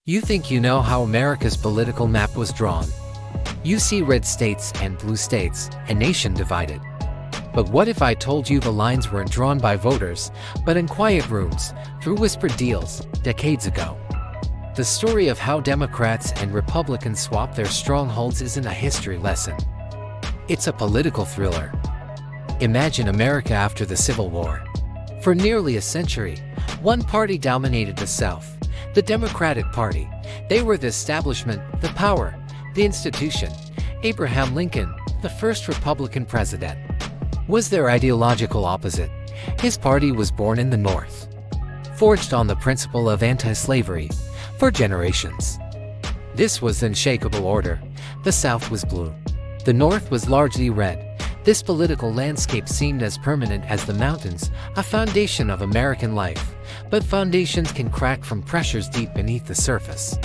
You think you know how America's political map was drawn. You see red states and blue states, a nation divided. But what if I told you the lines weren't drawn by voters, but in quiet rooms, through whispered deals, decades ago? The story of how Democrats and Republicans swapped their strongholds isn't a history lesson. It's a political thriller. Imagine America after the Civil War. For nearly a century, one party dominated the South. The Democratic Party. They were the establishment, the power, the institution. Abraham Lincoln, the first Republican president, was their ideological opposite. His party was born in the North, forged on the principle of anti-slavery for generations. This was the unshakable order. The South was blue. The North was largely red. This political landscape seemed as permanent as the mountains, a foundation of American life. But foundations can crack from pressures deep beneath the surface.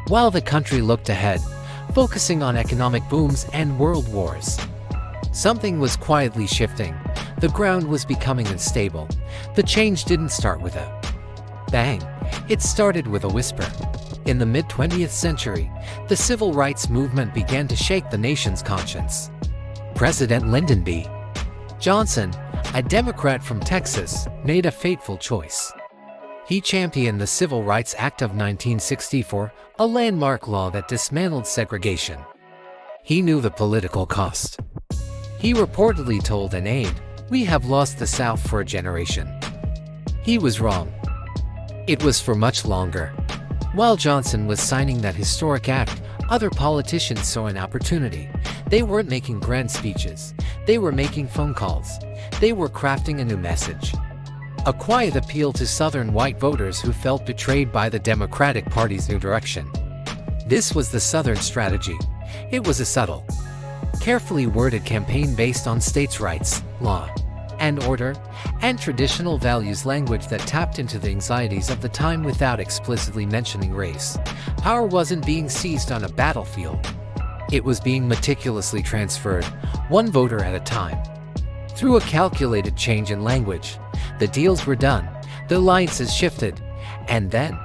While the country looked ahead, focusing on economic booms and world wars, something was quietly shifting. The ground was becoming unstable. The change didn't start with a bang. It started with a whisper. In the mid-20th century, the civil rights movement began to shake the nation's conscience. President Lyndon B. Johnson, a Democrat from Texas, made a fateful choice. He championed the Civil Rights Act of 1964, a landmark law that dismantled segregation. He knew the political cost. He reportedly told an aide, "We have lost the South for a generation." He was wrong. It was for much longer. While Johnson was signing that historic act, other politicians saw an opportunity. They weren't making grand speeches. They were making phone calls. They were crafting a new message. A quiet appeal to Southern white voters who felt betrayed by the Democratic Party's new direction. This was the Southern strategy. It was a subtle, carefully worded campaign based on states' rights, law and order, and traditional values language that tapped into the anxieties of the time without explicitly mentioning race. Power wasn't being seized on a battlefield. It was being meticulously transferred, one voter at a time. Through a calculated change in language, the deals were done, the alliances shifted, and then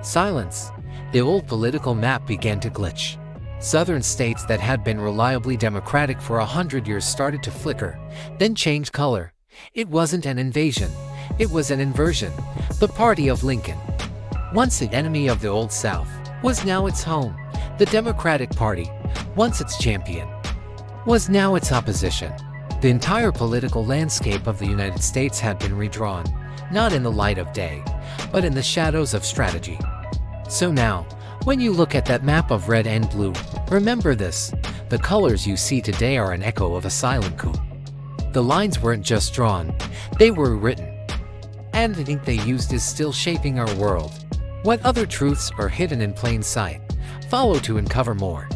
silence. The old political map began to glitch. Southern states that had been reliably Democratic for 100 years started to flicker, then change color. It wasn't an invasion, it was an inversion. The party of Lincoln, once the enemy of the Old South, was now its home. The Democratic Party, once its champion, was now its opposition. The entire political landscape of the United States had been redrawn, not in the light of day, but in the shadows of strategy. So now, when you look at that map of red and blue, remember this: the colors you see today are an echo of a silent coup. The lines weren't just drawn, they were written. And the ink they used is still shaping our world. What other truths are hidden in plain sight? Follow to uncover more.